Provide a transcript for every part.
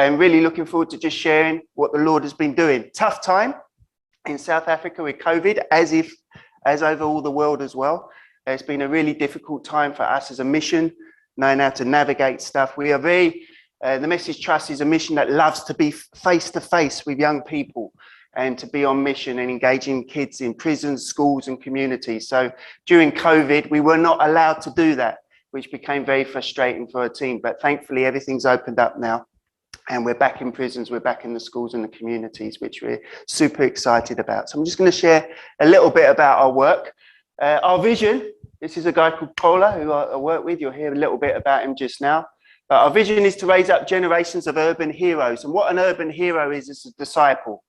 and really looking forward to just sharing what the Lord has been doing. Tough time in South Africa with COVID, as over all the world as well. It's been a really difficult time for us as a mission, knowing how to navigate stuff. We are the Message Trust is a mission that loves to be face to face with young people and to be on mission and engaging kids in prisons, schools and communities. So during COVID, we were not allowed to do that, which became very frustrating for our team. But thankfully, everything's opened up now and we're back in prisons, we're back in the schools and the communities, which we're super excited about. So I'm just going to share a little bit about our work. Our vision, this is a guy called Paula who I work with. You'll hear a little bit about him just now. But our vision is to raise up generations of urban heroes. And what an urban hero is a disciple.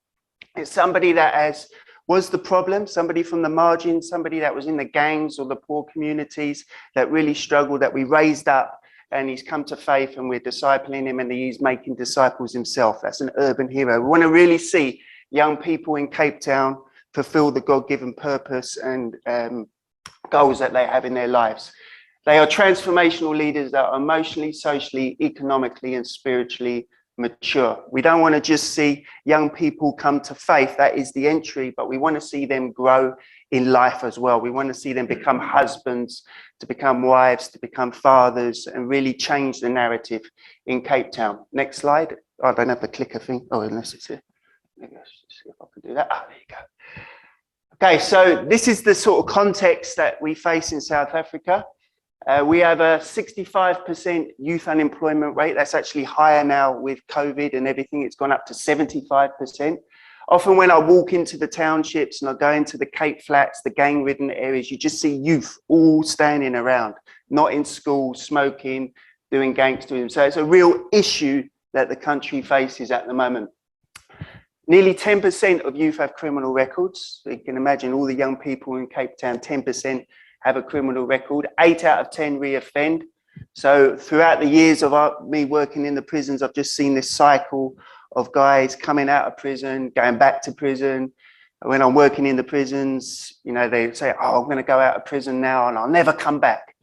It's somebody that was the problem, somebody from the margins, somebody that was in the gangs or the poor communities that really struggled, that we raised up, and he's come to faith and we're discipling him and he's making disciples himself. That's an urban hero. We want to really see young people in Cape Town fulfill the God-given purpose and goals that they have in their lives. They are transformational leaders that are emotionally, socially, economically and spiritually mature. We don't want to just see young people come to faith. That is the entry, but we want to see them grow in life as well. We want to see them become husbands, to become wives, to become fathers, and really change the narrative in Cape Town. Next slide. Oh, I don't have the clicker thing. Oh, unless it's here. Maybe I should see if I can do that. Oh, there you go. Okay, so this is the sort of context that we face in South Africa. We have a 65% youth unemployment rate. That's actually higher now with COVID and everything. It's gone up to 75%. Often when I walk into the townships and I go into the Cape Flats, the gang-ridden areas, you just see youth all standing around, not in school, smoking, doing gangsterism. So it's a real issue that the country faces at the moment. Nearly 10% of youth have criminal records. So you can imagine all the young people in Cape Town, 10% have a criminal record. 8 out of 10 reoffend. So throughout the years of me working in the prisons, I've just seen this cycle of guys coming out of prison, going back to prison. When I'm working in the prisons, you know, they say, oh, I'm going to go out of prison now and I'll never come back.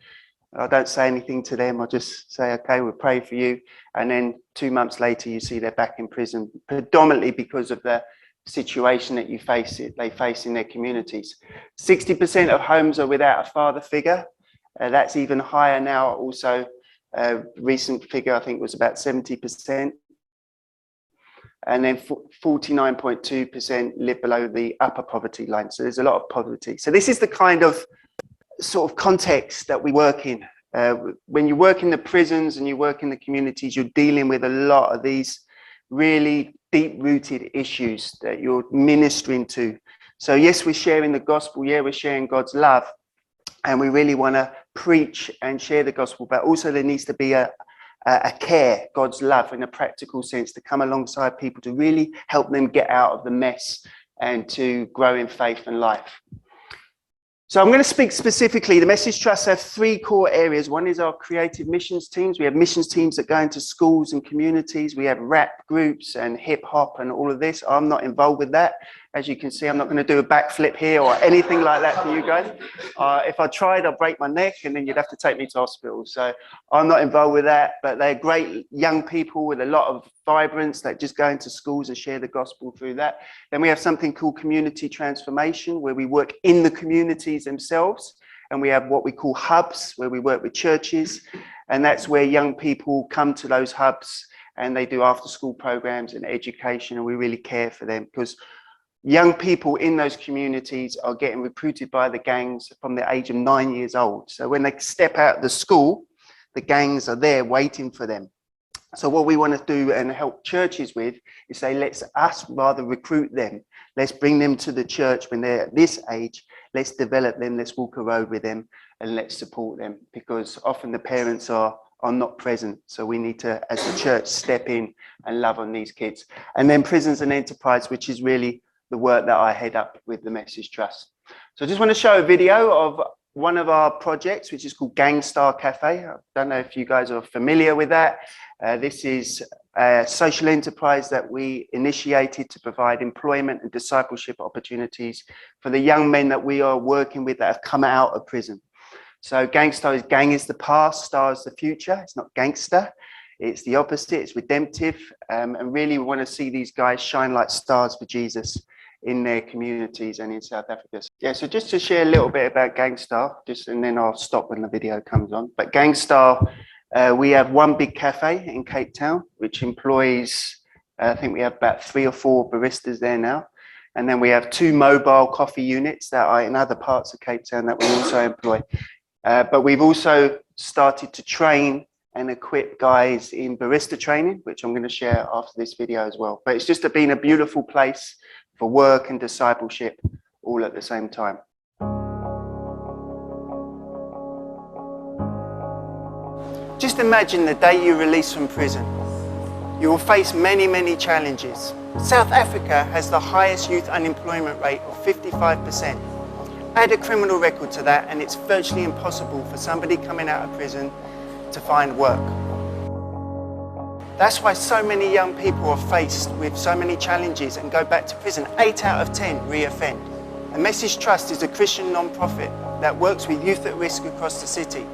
I don't say anything to them. I just say, okay, we'll pray for you. And then 2 months later, you see they're back in prison, predominantly because of the situation that they face in their communities. 60% of homes are without a father figure. That's even higher now. Also, recent figure, I think, was about 70%. And then 49.2% live below the upper poverty line. So there's a lot of poverty. So this is the kind of sort of context that we work in. When you work in the prisons and you work in the communities, you're dealing with a lot of these really deep-rooted issues that you're ministering to. So yes, we're sharing the gospel. Yeah, we're sharing God's love. And we really want to preach and share the gospel. But also there needs to be a care, God's love in a practical sense, to come alongside people to really help them get out of the mess and to grow in faith and life. So I'm going to speak specifically. The Message Trust have 3 core areas. One is our creative missions teams. We have missions teams that go into schools and communities. We have rap groups and hip hop and all of this. I'm not involved with that. As you can see, I'm not going to do a backflip here or anything like that for you guys. If I tried, I'd break my neck and then you'd have to take me to hospital. So I'm not involved with that, but they're great young people with a lot of vibrance that just go into schools and share the gospel through that. Then we have something called community transformation, where we work in the communities themselves. And we have what we call hubs, where we work with churches. And that's where young people come to those hubs and they do after school programs and education. And we really care for them because young people in those communities are getting recruited by the gangs from the age of 9 years old. So when they step out of the school, the gangs are there waiting for them. So what we want to do and help churches with is say, let's us rather recruit them. Let's bring them to the church when they're at this age. Let's develop them. Let's walk a road with them and let's support them, because often the parents are not present. So we need to, as a church, step in and love on these kids. And then prisons and enterprise, which is really the work that I head up with the Message Trust. So I just want to show a video of one of our projects, which is called Gangstar Cafe. I don't know if you guys are familiar with that. This is a social enterprise that we initiated to provide employment and discipleship opportunities for the young men that we are working with that have come out of prison. So Gangstar is gang is the past, star is the future. It's not gangster. It's the opposite, it's redemptive. And really we want to see these guys shine like stars for Jesus in their communities and in South Africa. Yeah, so just to share a little bit about Gangstar, and then I'll stop when the video comes on. But Gangstar, we have one big cafe in Cape Town, which employs, I think we have about 3 or 4 baristas there now. And then we have 2 mobile coffee units that are in other parts of Cape Town that we also employ. But we've also started to train and equip guys in barista training, which I'm going to share after this video as well. But it's just been a beautiful place for work and discipleship all at the same time. Just imagine the day you're released from prison. You will face many, many challenges. South Africa has the highest youth unemployment rate of 55%. Add a criminal record to that and it's virtually impossible for somebody coming out of prison to find work. That's why so many young people are faced with so many challenges and go back to prison. 8 out of 10 re-offend. The Message Trust is a Christian non-profit that works with youth at risk across the city,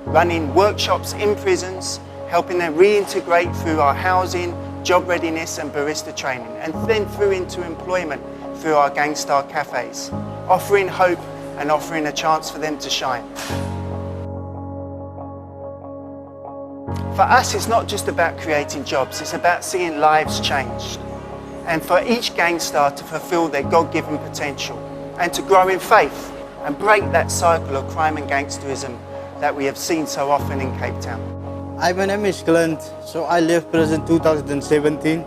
running workshops in prisons, helping them reintegrate through our housing, job readiness and barista training, and then through into employment through our Gangstar Cafes, offering hope and offering a chance for them to shine. For us, it's not just about creating jobs, it's about seeing lives changed. And for each Gangstar to fulfill their God-given potential and to grow in faith and break that cycle of crime and gangsterism that we have seen so often in Cape Town. Hi, my name is Clint. So I left prison 2017.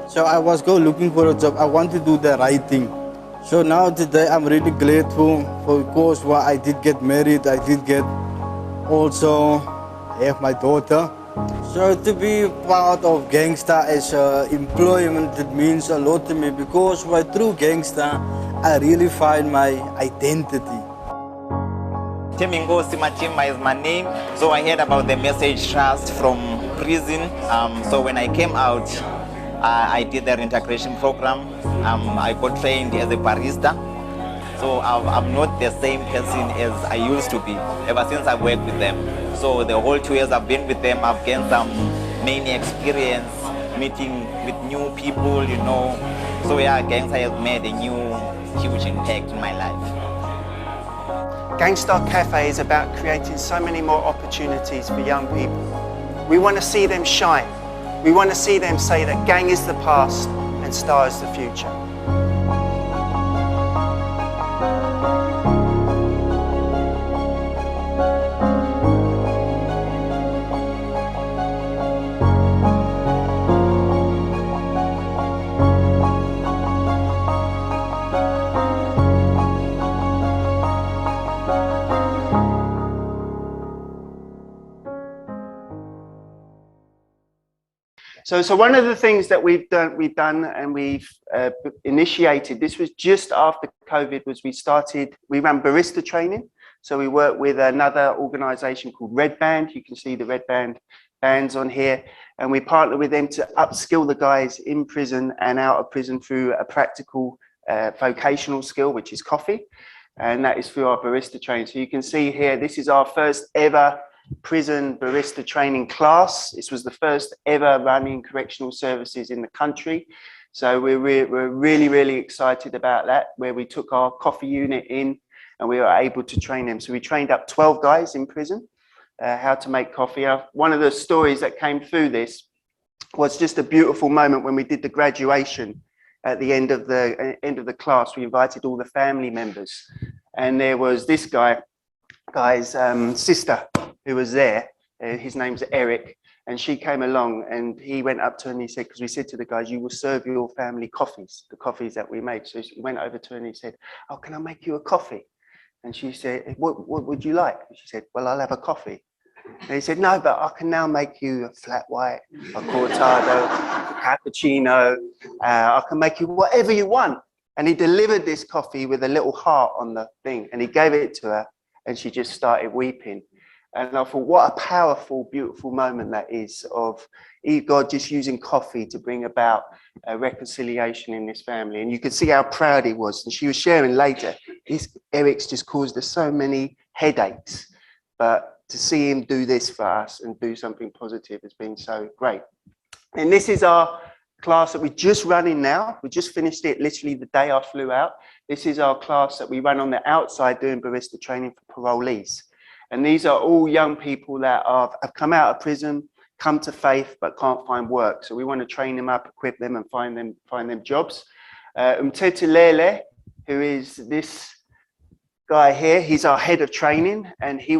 So I was looking for a job. I want to do the right thing. So now today I'm really grateful for because I did get married. I did get also have my daughter. So to be part of Gangstar as employment, it means a lot to me because through Gangstar I really find my identity. Temingo Simachima is my name. So I heard about the Message Trust from prison. So when I came out, I did their integration program. I got trained as a barista. So I'm not the same person as I used to be ever since I worked with them. So the whole 2 years I've been with them, I've gained some many experience meeting with new people, you know. So yeah, Gangstar has made a huge impact in my life. Gangstar Cafe is about creating so many more opportunities for young people. We want to see them shine. We want to see them say that gang is the past and star is the future. So one of the things that we've done and we've initiated, this was just after COVID, was we ran barista training. So we worked with another organization called Red Band. You can see the Red Band bands on here. And we partnered with them to upskill the guys in prison and out of prison through a practical vocational skill, which is coffee. And that is through our barista training. So you can see here, this is our first ever prison barista training class. This was the first ever running correctional services in the country. So we're really excited about that, where we took our coffee unit in and we were able to train them. So we trained up 12 guys in prison, how to make coffee. One of the stories that came through this was just a beautiful moment when we did the graduation. At the end of the class, we invited all the family members, and there was this guy's sister who was there. His name's Eric, and she came along and he went up to her and he said, because we said to the guys, you will serve your family coffees, the coffees that we make. So he went over to her and he said, oh, can I make you a coffee? And she said, what would you like? And she said, well, I'll have a coffee. And he said, no, but I can now make you a flat white, a cortado, a cappuccino. I can make you whatever you want. And he delivered this coffee with a little heart on the thing, and he gave it to her and she just started weeping. And I thought, what a powerful, beautiful moment that is of God just using coffee to bring about a reconciliation in this family. And you could see how proud he was. And she was sharing later, Eric's just caused us so many headaches. But to see him do this for us and do something positive has been so great. And this is our class that we're just running now. We just finished it literally the day I flew out. This is our class that we run on the outside doing barista training for parolees. And these are all young people that have come out of prison, come to faith, but can't find work. So we want to train them up, equip them, and find them jobs. Untitled, who is this guy here, he's our head of training, and he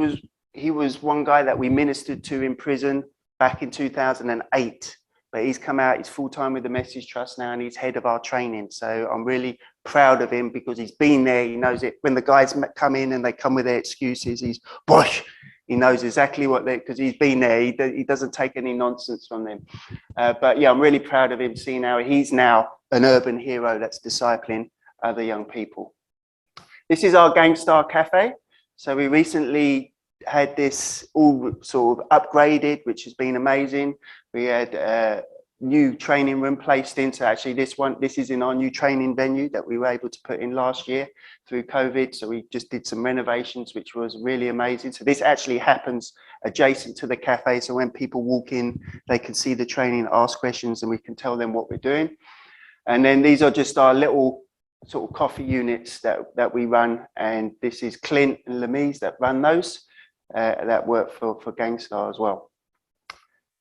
was one guy that we ministered to in prison back in 2008. But he's come out, he's full-time with the Message Trust now, and he's head of our training. So I'm really proud of him because he's been there, he knows it. When the guys come in and they come with their excuses, he's, bosh, he knows exactly what they, because he's been there, he doesn't take any nonsense from them. But yeah, I'm really proud of him, seeing how he's now an urban hero that's discipling other young people. This is our Gangstar Cafe. So we recently had this all sort of upgraded, which has been amazing. We had a new training room placed in. So actually this is in our new training venue that we were able to put in last year through COVID. So we just did some renovations, which was really amazing. So this actually happens adjacent to the cafe. So when people walk in, they can see the training, ask questions, and we can tell them what we're doing. And then these are just our little sort of coffee units that we run. And this is Clint and Lemise that run those. That work for Gangstar as well.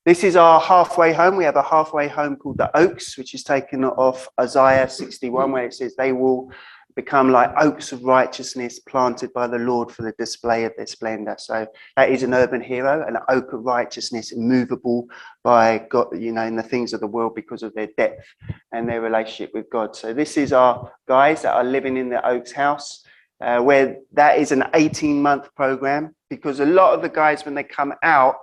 This is our halfway home. We have a halfway home called the Oaks, which is taken off Isaiah 61, where it says they will become like oaks of righteousness planted by the Lord for the display of their splendor. So that is an urban hero, an oak of righteousness, immovable by God, you know, in the things of the world because of their depth and their relationship with God. So this is our guys that are living in the Oaks house. Where that is an 18-month program, because a lot of the guys, when they come out,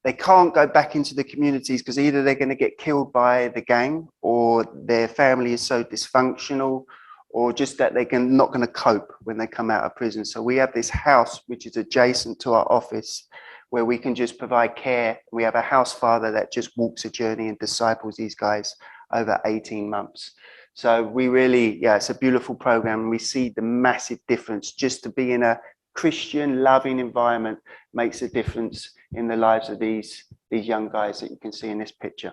they can't go back into the communities because either they're going to get killed by the gang, or their family is so dysfunctional, or just that they're not going to cope when they come out of prison. So we have this house which is adjacent to our office where we can just provide care. We have a house father that just walks a journey and disciples these guys over 18 months. So we really, yeah, it's a beautiful program. And we see the massive difference. Just to be in a Christian, loving environment makes a difference in the lives of these young guys that you can see in this picture.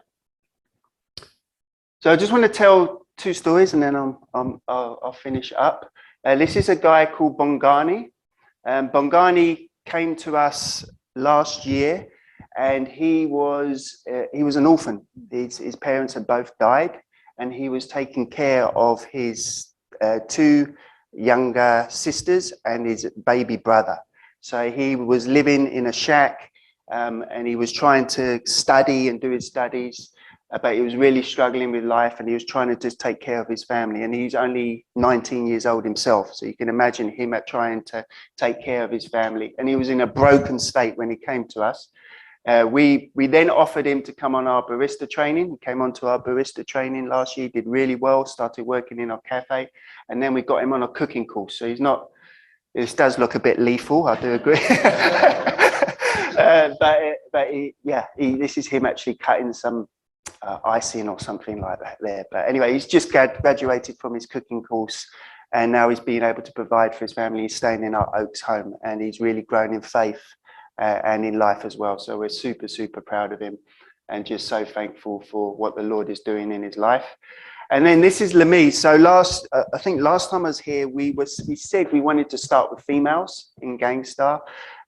So I just want to tell two stories and then I'll finish up. This is a guy called Bongani. Bongani came to us last year, and he was an orphan. His parents had both died. And he was taking care of his two younger sisters and his baby brother. So he was living in a shack, and he was trying to study and do his studies, but he was really struggling with life, and he was trying to just take care of his family. And he's only 19 years old himself. So you can imagine him trying to take care of his family. And he was in a broken state when he came to us. We then offered him to come on our barista training. He came onto our barista training last year, did really well, started working in our cafe, and then we got him on a cooking course. So he's not, this does look a bit lethal, I do agree. This is him actually cutting some icing or something like that there. But anyway, he's just graduated from his cooking course, and now he's being able to provide for his family. He's staying in our Oaks home, and he's really grown in faith and in life as well. So we're super, super proud of him and just so thankful for what the Lord is doing in his life. And then this is Lemise. So I think last time I was here, we said we wanted to start with females in Gangstar,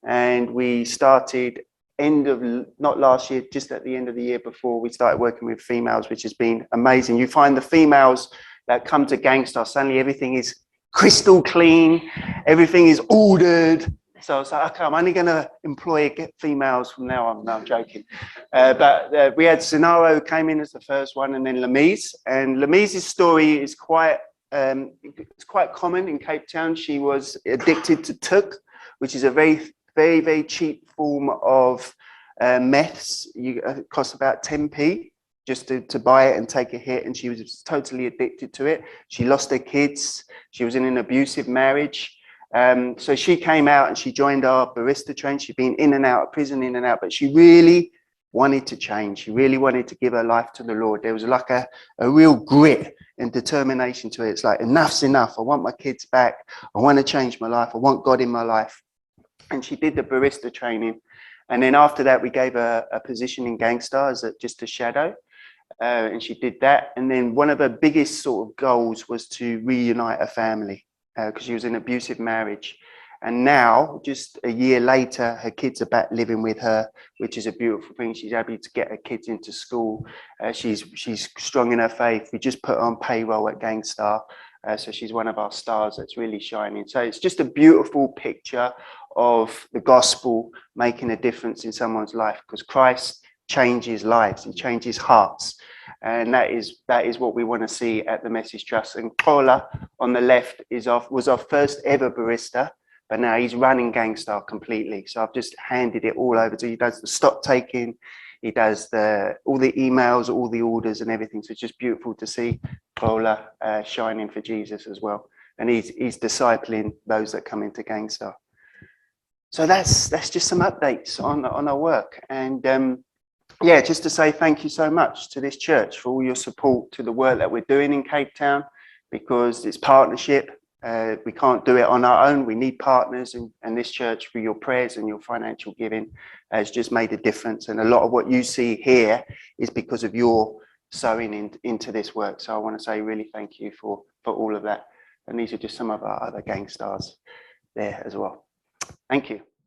and we started not last year, just at the end of the year before, we started working with females, which has been amazing. You find the females that come to Gangstar, suddenly everything is crystal clean, everything is ordered. So I was like, okay, I'm only going to employ females from now on. No, I'm joking. But we had Sonaro came in as the first one, and then Lemise. And Lemise's story is it's quite common in Cape Town. She was addicted to tuk, which is a very, very, very cheap form of meths. It costs about 10p just to buy it and take a hit. And she was totally addicted to it. She lost her kids. She was in an abusive marriage. So she came out and she joined our barista training. She'd been in and out of prison, in and out, but she really wanted to change. She really wanted to give her life to the Lord. There was like a real grit and determination to it. It's like, enough's enough. I want my kids back. I want to change my life. I want God in my life. and she did the barista training. And then after that, we gave her a position in Gangstar as just a shadow. And she did that. And then one of her biggest sort of goals was to reunite a family because she was in an abusive marriage. And now, just a year later, her kids are back living with her, which is a beautiful thing. She's able to get her kids into school. She's strong in her faith. We just put her on payroll at Gangstar. So she's one of our stars that's really shining. So it's just a beautiful picture of the gospel making a difference in someone's life, because Christ changes lives, he changes hearts. And that is what we want to see at the Message Trust. And Kola on the left was our first ever barista, but now he's running Gangstar completely. So I've just handed it all over to him. He does the stock taking, he does all the emails, all the orders and everything. So it's just beautiful to see Kola shining for Jesus as well. And he's discipling those that come into Gangstar. So that's just some updates on our work. And yeah, just to say thank you so much to this church for all your support to the work that we're doing in Cape Town, because it's partnership. We can't do it on our own. We need partners, and this church, for your prayers and your financial giving, has just made a difference. And a lot of what you see here is because of your sowing into this work. So I want to say really thank you for all of that. And these are just some of our other Gangstars there as well. Thank you.